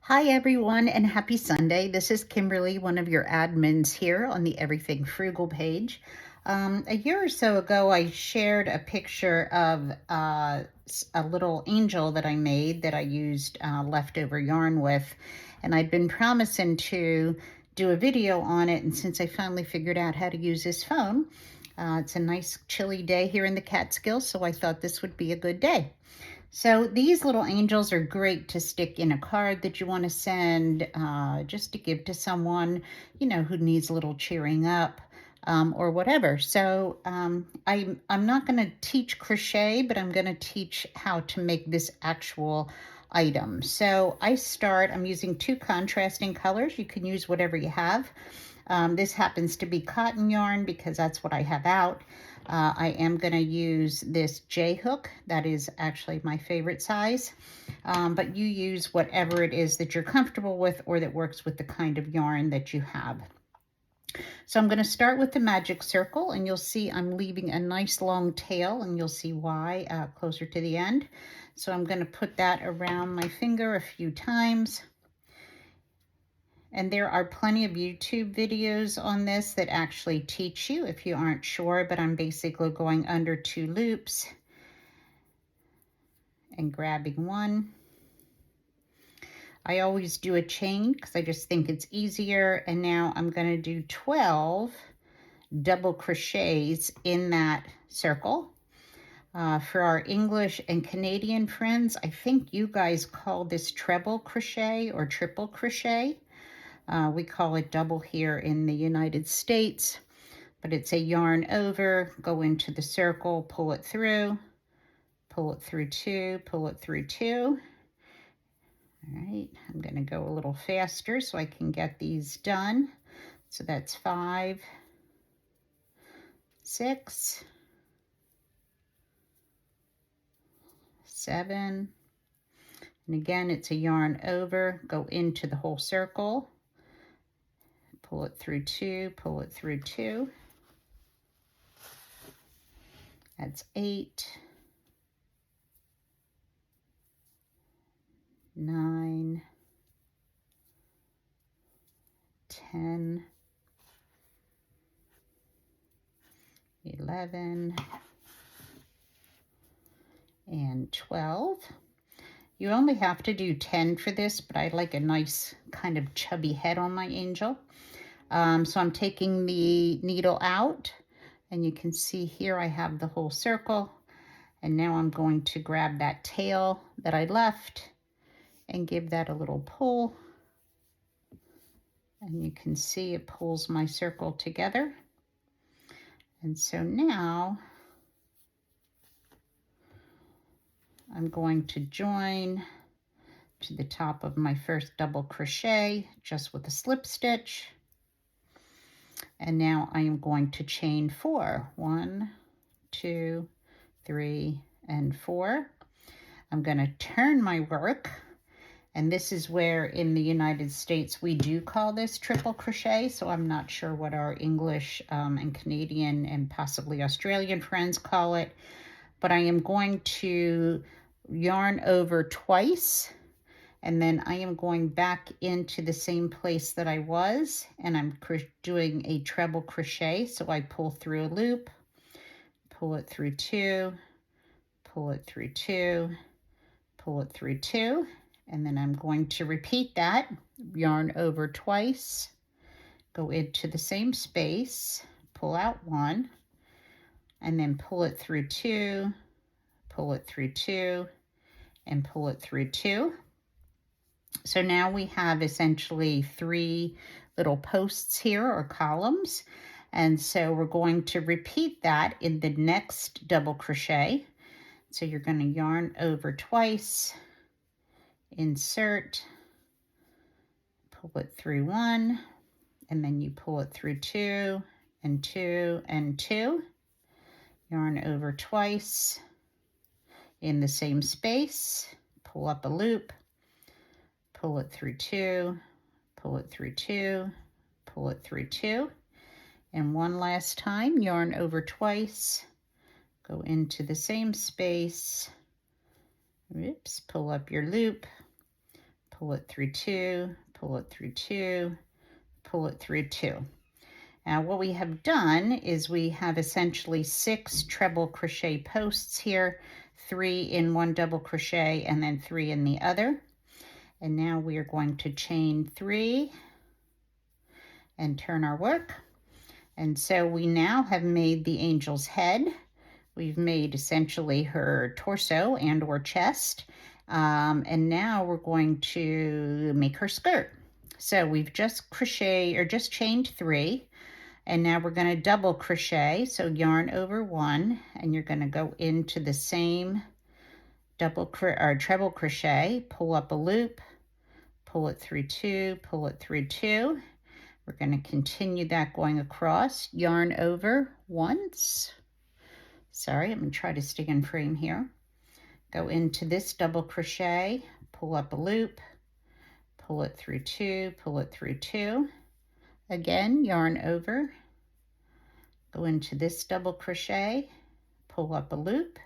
Hi, everyone, and happy Sunday. This is Kimberly, one of your admins here on the Everything Frugal page. A year or so ago, I shared a picture of a little angel that I made that I used leftover yarn with, and I'd been promising to do a video on it, and since I finally figured out how to use this phone, it's a nice chilly day here in the Catskills, so I thought this would be a good day. So these little angels are great to stick in a card that you want to send, just to give to someone, who needs a little cheering up, or whatever. So I'm not going to teach crochet, but I'm going to teach how to make this actual item. So I'm using two contrasting colors. You can use whatever you have. This happens to be cotton yarn because that's what I have out. I am going to use this J hook. That is actually my favorite size. But you use whatever it is that you're comfortable with or that works with the kind of yarn that you have. So I'm going to start with the magic circle, and you'll see I'm leaving a nice long tail, and you'll see why closer to the end. So I'm going to put that around my finger a few times. And there are plenty of YouTube videos on this that actually teach you if you aren't sure, but I'm basically going under 2 loops and grabbing one. I always do a chain because I just think it's easier. And now I'm going to do 12 double crochets in that circle. For our English and Canadian friends, I think you guys call this treble crochet or triple crochet. We call it double here in the United States, but it's a yarn over, go into the circle, pull it through 2, pull it through 2. All right, I'm going to go a little faster so I can get these done. So that's 5, 6, 7, and again, it's a yarn over, go into the whole circle, pull it through 2, pull it through 2. That's 8, 9, 10, 11, and 12. You only have to do 10 for this, but I like a nice kind of chubby head on my angel. So I'm taking the needle out, and you can see here I have the whole circle. And now I'm going to grab that tail that I left and give that a little pull. And you can see it pulls my circle together. And so now I'm going to join to the top of my first double crochet just with a slip stitch. And now I am going to chain 4. 1, 2, 3, and 4. I'm going to turn my work, and this is where in the United States we do call this triple crochet, so I'm not sure what our English and Canadian and possibly Australian friends call it, but I am going to yarn over twice, and then I am going back into the same place that I was, and I'm doing a treble crochet. So I pull through a loop, pull it through 2, pull it through 2, pull it through 2, and then I'm going to repeat that, yarn over twice, go into the same space, pull out 1, and then pull it through 2, pull it through 2, and pull it through 2. So now we have essentially 3 little posts here or columns. And so we're going to repeat that in the next double crochet. So you're going to yarn over twice, insert, pull it through 1, and then you pull it through 2 and 2 and 2. Yarn over twice in the same space, pull up a loop, pull it through 2, pull it through 2, pull it through 2, and one last time, yarn over twice, go into the same space, pull up your loop, pull it through two, pull it through two, pull it through two. Now what we have done is we have essentially 6 treble crochet posts here, 3 in one double crochet and then 3 in the other. And now we are going to chain 3 and turn our work. And so we now have made the angel's head. We've made essentially her torso and or chest. And now we're going to make her skirt. So we've just chained 3. And now we're going to double crochet. So yarn over 1, and you're going to go into the same treble crochet, pull up a loop, pull it through 2, pull it through 2. We're going to continue that going across, yarn over once. Sorry, I'm going to try to stay in frame here. Go into this double crochet, pull up a loop, pull it through 2, pull it through 2. Again, yarn over, go into this double crochet, pull up a loop,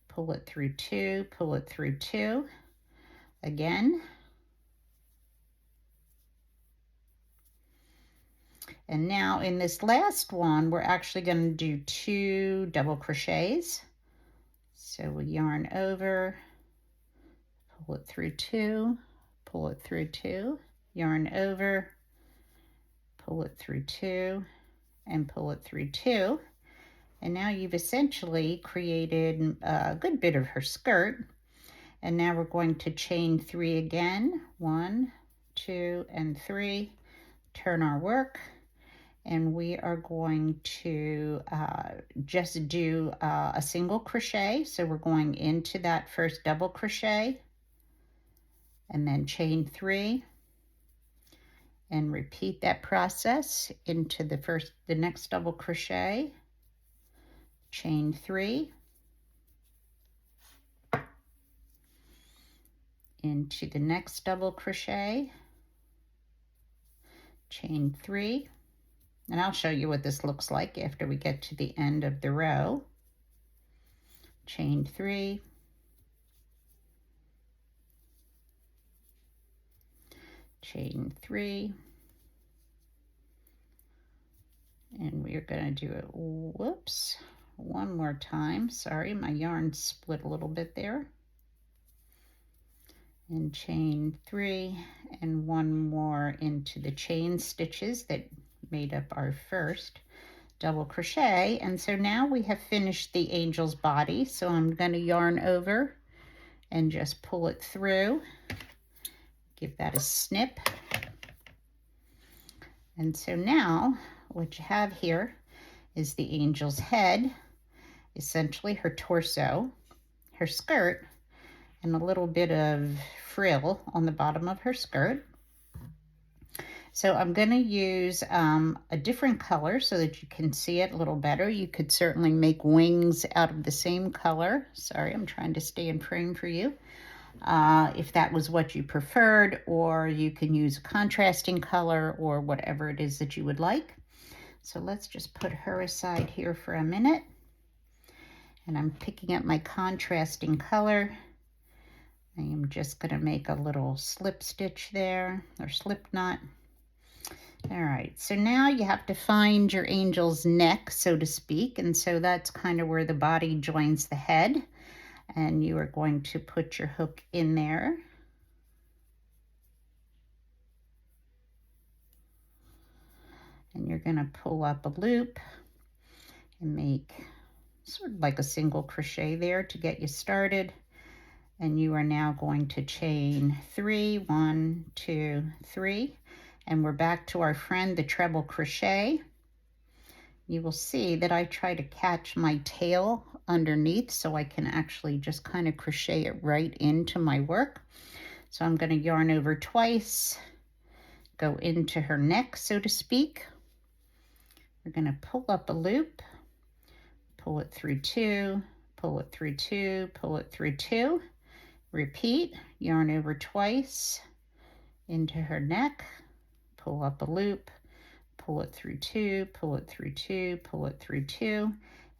pull it through 2, pull it through 2. Again. And now in this last one, we're actually going to do 2 double crochets. So we yarn over, pull it through 2, pull it through 2, yarn over, pull it through 2, and pull it through 2. And now you've essentially created a good bit of her skirt. And now we're going to chain 3 again. 1, 2, and 3. Turn our work. And we are going to just do a single crochet. So we're going into that first double crochet and then chain 3 and repeat that process into the next double crochet, chain 3, into the next double crochet, chain 3. And I'll show you what this looks like after we get to the end of the row. Chain 3, chain 3, and we're going to do it, whoops, one more time. Sorry, my yarn split a little bit there. And chain 3, and one more into the chain stitches that made up our first double crochet. And so now we have finished the angel's body. So I'm going to yarn over and just pull it through, give that a snip. And so now what you have here is the angel's head, essentially her torso, her skirt, and a little bit of frill on the bottom of her skirt. So I'm going to use a different color so that you can see it a little better. You could certainly make wings out of the same color. Sorry, I'm trying to stay in frame for you. If that was what you preferred, or you can use a contrasting color or whatever it is that you would like. So let's just put her aside here for a minute. And I'm picking up my contrasting color. I am just going to make a little slip stitch there, or slip knot. All right, so now you have to find your angel's neck, so to speak, and so that's kind of where the body joins the head, and you are going to put your hook in there. And you're going to pull up a loop and make sort of like a single crochet there to get you started. And you are now going to chain 3, 1, 2, 3. And we're back to our friend, the treble crochet. You will see that I try to catch my tail underneath so I can actually just kind of crochet it right into my work. So I'm going to yarn over twice, go into her neck, so to speak. We're going to pull up a loop, pull it through 2, pull it through 2, pull it through 2. Repeat, yarn over twice, into her neck, pull up a loop, pull it through 2, pull it through 2, pull it through 2,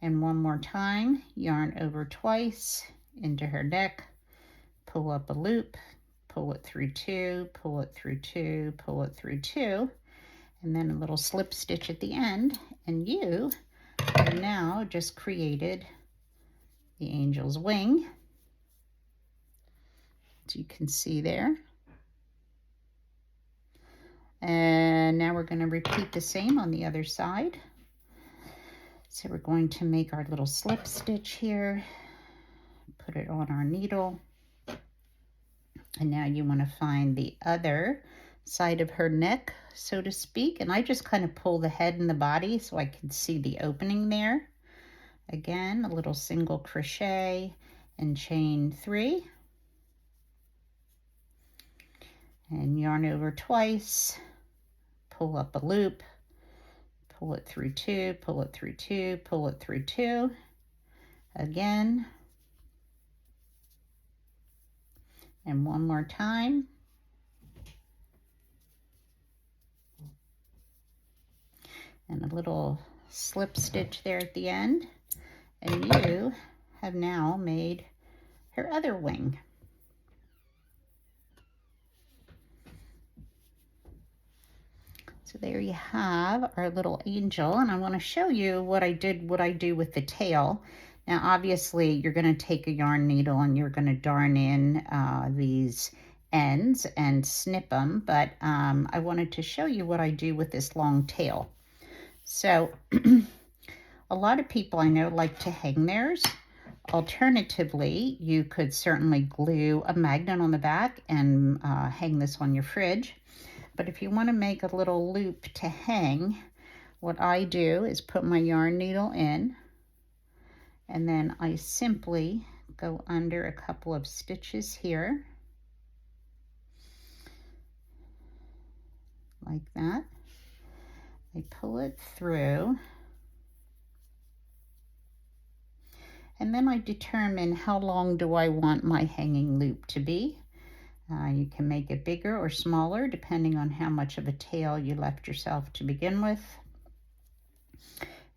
and one more time, yarn over twice, into her neck, pull up a loop, pull it through two, pull it through two, pull it through two, and then a little slip stitch at the end, and you have now just created the angel's wing, as you can see there. And now we're going to repeat the same on the other side. So we're going to make our little slip stitch here, put it on our needle, and now you want to find the other side of her neck, so to speak, and I just kind of pull the head and the body so I can see the opening there. Again, a little single crochet and chain 3, and yarn over twice, pull up a loop, pull it through 2, pull it through 2, pull it through 2, again, and one more time. And a little slip stitch there at the end, and you have now made her other wing. So there you have our little angel, and I want to show you what I do with the tail. Now obviously you're going to take a yarn needle and you're going to darn in these ends and snip them, but I wanted to show you what I do with this long tail. So a lot of people I know like to hang theirs. Alternatively, you could certainly glue a magnet on the back and hang this on your fridge. But if you want to make a little loop to hang, what I do is put my yarn needle in, and then I simply go under a couple of stitches here, like that. I pull it through, and then I determine how long do I want my hanging loop to be. You can make it bigger or smaller depending on how much of a tail you left yourself to begin with.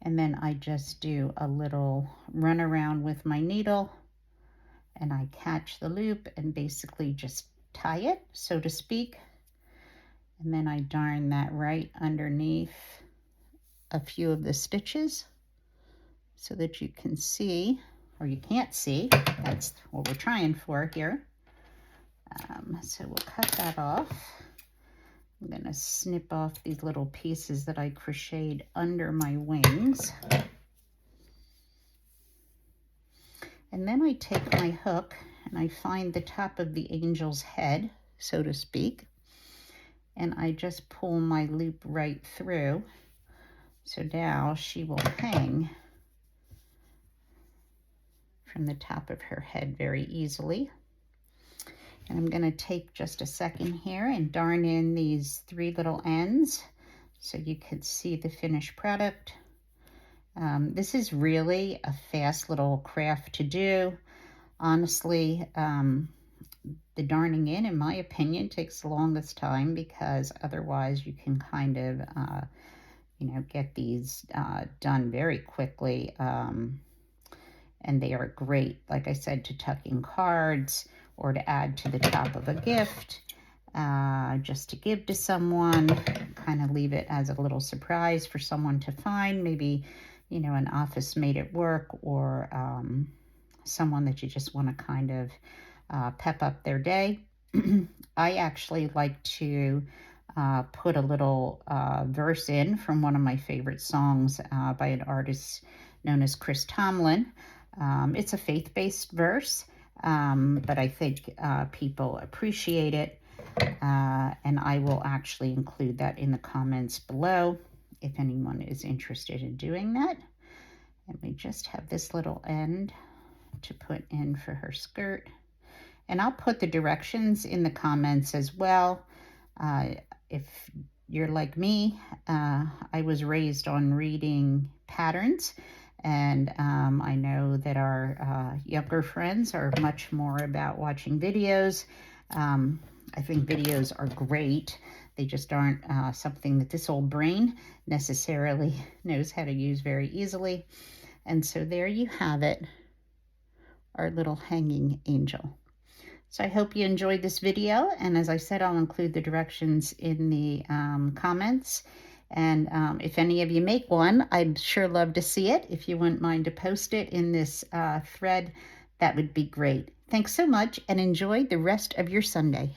And then I just do a little run around with my needle, and I catch the loop and basically just tie it, so to speak. And then I darn that right underneath a few of the stitches so that you can see, or you can't see, that's what we're trying for here. So we'll cut that off. I'm going to snip off these little pieces that I crocheted under my wings. And then I take my hook and I find the top of the angel's head, so to speak, and I just pull my loop right through. So now she will hang from the top of her head very easily. And I'm going to take just a second here and darn in these 3 little ends so you can see the finished product. This is really a fast little craft to do. Honestly, the darning in my opinion, takes the longest time, because otherwise you can kind of, get these done very quickly. And they are great, like I said, to tuck in cards or to add to the top of a gift, just to give to someone, kind of leave it as a little surprise for someone to find, maybe, an office mate at work, or someone that you just want to kind of pep up their day. I actually like to put a little verse in from one of my favorite songs by an artist known as Chris Tomlin. It's a faith-based verse, but I think people appreciate it, and I will actually include that in the comments below if anyone is interested in doing that. And we just have this little end to put in for her skirt, and I'll put the directions in the comments as well. If you're like me, I was raised on reading patterns, and I know that our younger friends are much more about watching videos. I think videos are great. They just aren't something that this old brain necessarily knows how to use very easily. And so there you have it, our little hanging angel. So I hope you enjoyed this video, and as I said, I'll include the directions in the comments. And if any of you make one, I'd sure love to see it. If you wouldn't mind to post it in this thread, that would be great. Thanks so much, and enjoy the rest of your Sunday.